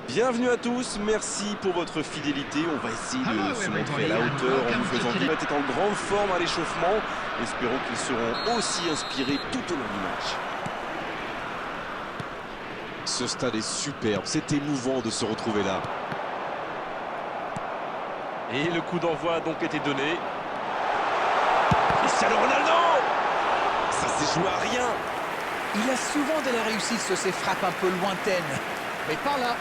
Bienvenue à tous, merci pour votre fidélité. On va essayer de se montrer à la hauteur en vous faisant vivre. Est en grande forme à l'échauffement. Espérons qu'ils seront aussi inspirés tout au long du match. Ce stade est superbe, c'est émouvant de se retrouver là. Et le coup d'envoi a donc été donné. Cristiano Ronaldo! Ça s'est joué à rien. Il a souvent de la réussite sur ses frappes un peu lointaines. Mais par là.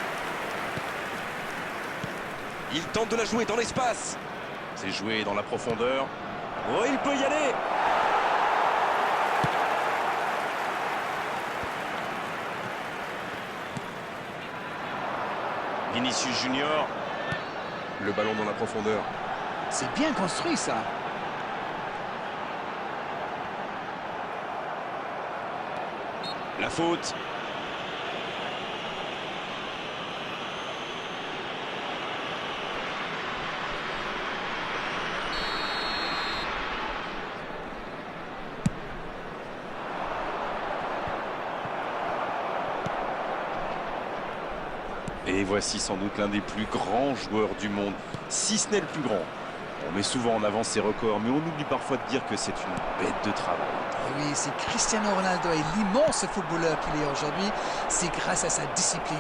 Il tente de la jouer dans l'espace. C'est joué dans la profondeur. Oh, il peut y aller. Vinicius Junior. Le ballon dans la profondeur. C'est bien construit, ça. La faute. Et voici sans doute l'un des plus grands joueurs du monde, si ce n'est le plus grand. On met souvent en avant ses records, mais on oublie parfois de dire que c'est une bête de travail. Et oui, si Cristiano Ronaldo est l'immense footballeur qu'il est aujourd'hui, c'est grâce à sa discipline.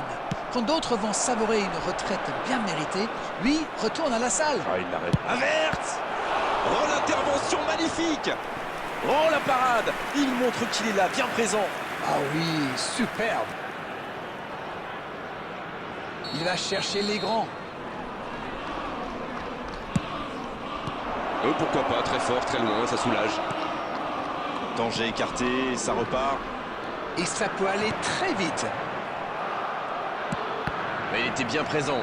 Quand d'autres vont savourer une retraite bien méritée, lui retourne à la salle. Ah, il l'arrête. Averte! Oh, l'intervention magnifique! Oh, la parade! Il montre qu'il est là, bien présent. Ah oui, superbe. Il va chercher les grands. Pourquoi pas, très fort, très loin, ça soulage. Danger écarté, ça repart. Et ça peut aller très vite. Mais il était bien présent.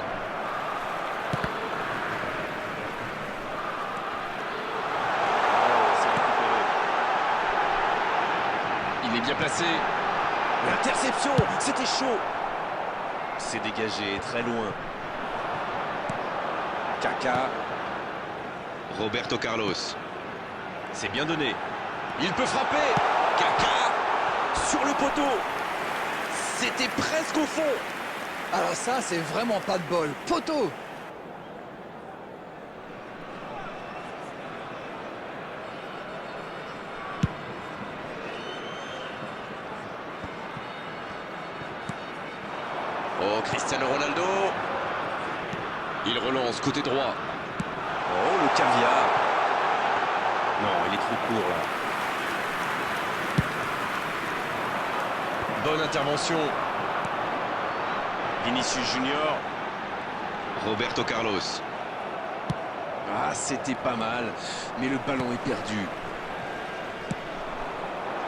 Il est bien placé. L'interception, c'était chaud. C'est dégagé, très loin. Kaka. Roberto Carlos. C'est bien donné. Il peut frapper. Kaka sur le poteau. C'était presque au fond. Alors ça, c'est vraiment pas de bol. Poteau. Oh, Cristiano Ronaldo. Il relance côté droit. Oh, le caviar. Non, il est trop court là. Bonne intervention. Vinicius Junior. Roberto Carlos. Ah, c'était pas mal, mais le ballon est perdu.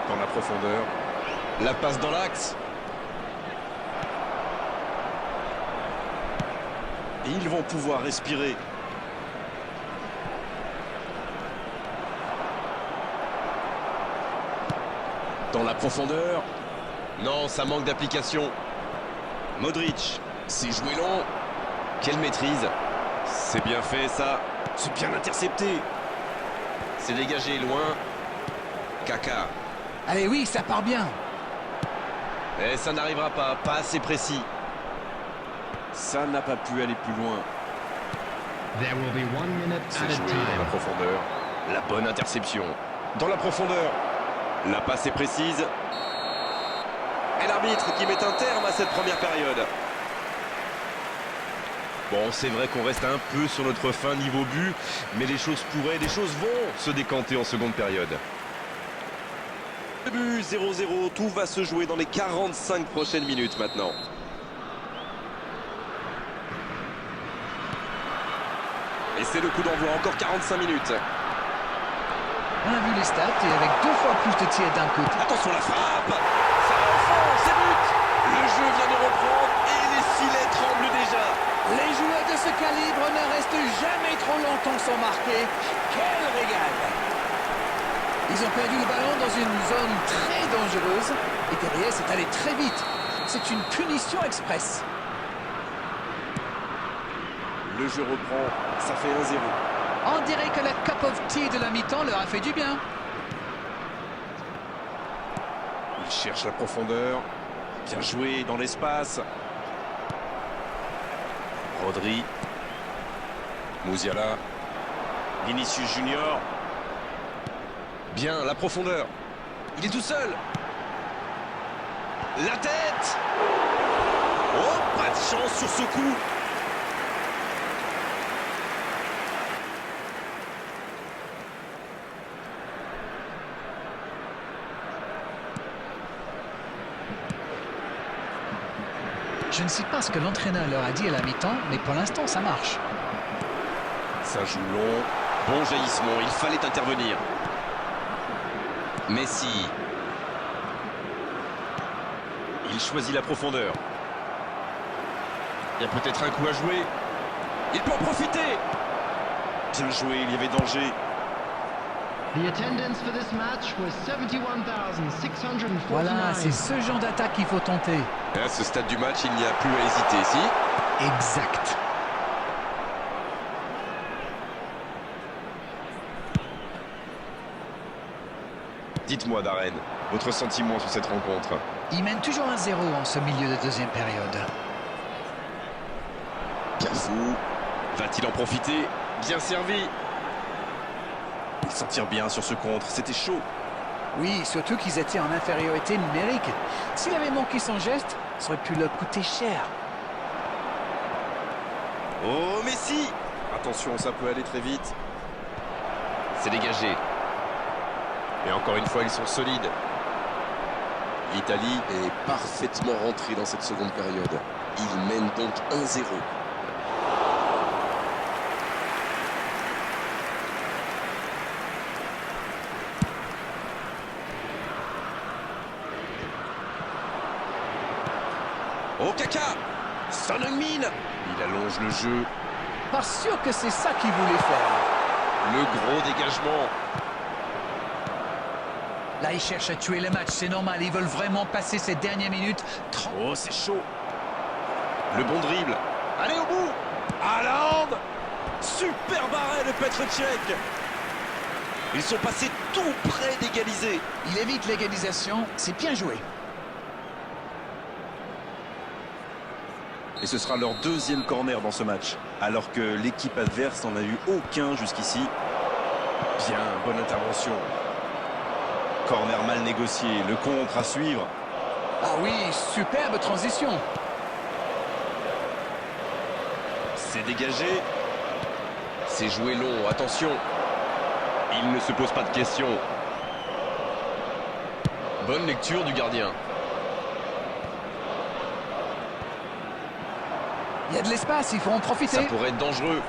Dans la profondeur. La passe dans l'axe. Et ils vont pouvoir respirer. Dans la profondeur. Non, ça manque d'application. Modric. C'est joué long. Quelle maîtrise. C'est bien fait, ça. C'est bien intercepté. C'est dégagé loin. Kaka. Allez, oui, ça part bien. Et ça n'arrivera pas. Pas assez précis. Ça n'a pas pu aller plus loin. C'est joué dans la profondeur. La bonne interception. Dans la profondeur. La passe est précise. Et l'arbitre qui met un terme à cette première période. Bon, c'est vrai qu'on reste un peu sur notre fin niveau but, mais les choses vont se décanter en seconde période. Début 0-0, tout va se jouer dans les 45 prochaines minutes maintenant. Et c'est le coup d'envoi, encore 45 minutes. On a vu les stats et avec 2 fois plus de tirs d'un côté. Attention la frappe. Ça va au fond, c'est but. Le jeu vient de reprendre et les filets tremblent déjà. Les joueurs de ce calibre ne restent jamais trop longtemps sans marquer. Quel régal! Ils ont perdu le ballon dans une zone très dangereuse et derrière c'est allé très vite. C'est une punition express. Le jeu reprend, ça fait 1-0. On dirait que la cup of tea de la mi-temps leur a fait du bien. Il cherche la profondeur. Bien joué dans l'espace. Rodri. Musiala. Vinicius Junior. Bien, la profondeur. Il est tout seul. La tête. Oh, pas de chance sur ce coup. Je ne sais pas ce que l'entraîneur leur a dit à la mi-temps, mais pour l'instant, ça marche. Ça joue long. Bon jaillissement, il fallait intervenir. Messi. Il choisit la profondeur. Il y a peut-être un coup à jouer. Il peut en profiter. Bien joué, il y avait danger. The attendance for this match was 71,649. Voilà, c'est ce genre d'attaque qu'il faut tenter. À ce stade du match, il n'y a plus à hésiter, si. Exact. Dites-moi, Darren, votre sentiment sur cette rencontre? Il mène toujours 1-0 en ce milieu de deuxième période. Cafou. Va-t-il en profiter? Bien servi. Il s'en tire bien sur ce contre, c'était chaud. Oui, surtout qu'ils étaient en infériorité numérique. S'il avait manqué son geste, ça aurait pu leur coûter cher. Oh, Messi! Attention, ça peut aller très vite. C'est dégagé. Et encore une fois, ils sont solides. L'Italie est parfaitement rentrée dans cette seconde période. Ils mènent donc 1-0. Oh, Kaka! Son Heung-min! Il allonge le jeu. Pas sûr que c'est ça qu'il voulait faire. Le gros dégagement. Là, ils cherchent à tuer le match, c'est normal. Ils veulent vraiment passer ces dernières minutes. Oh, c'est chaud. Le bon dribble. Allez au bout. Haaland. Super arrêt de Petr Cech. Ils sont passés tout près d'égaliser. Il évite l'égalisation, c'est bien joué. Et ce sera leur deuxième corner dans ce match, alors que l'équipe adverse n'en a eu aucun jusqu'ici. Bien, bonne intervention. Corner mal négocié, le contre à suivre. Ah oui, superbe transition. C'est dégagé. C'est joué long, attention. Il ne se pose pas de questions. Bonne lecture du gardien. Il y a de l'espace, il faut en profiter. Ça pourrait être dangereux.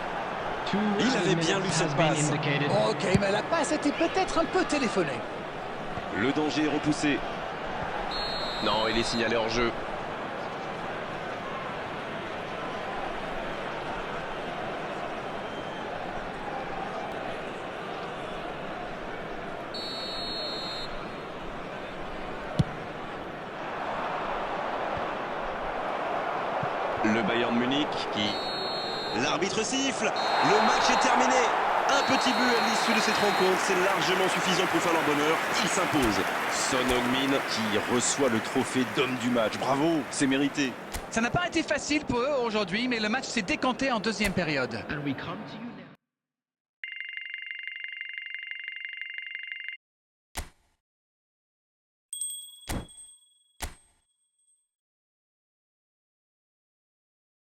Il avait bien lu cette passe. Ok, mais la passe était peut-être un peu téléphonée. Le danger est repoussé. Non, il est signalé hors jeu. Le Bayern Munich qui... L'arbitre siffle. Le match est terminé. Un petit but à l'issue de cette rencontre, c'est largement suffisant pour faire leur bonheur. Il s'impose. Son Heung-min Qui reçoit le trophée d'homme du match. Bravo, c'est mérité. Ça n'a pas été facile pour eux aujourd'hui, mais le match s'est décanté en deuxième période. And we come to you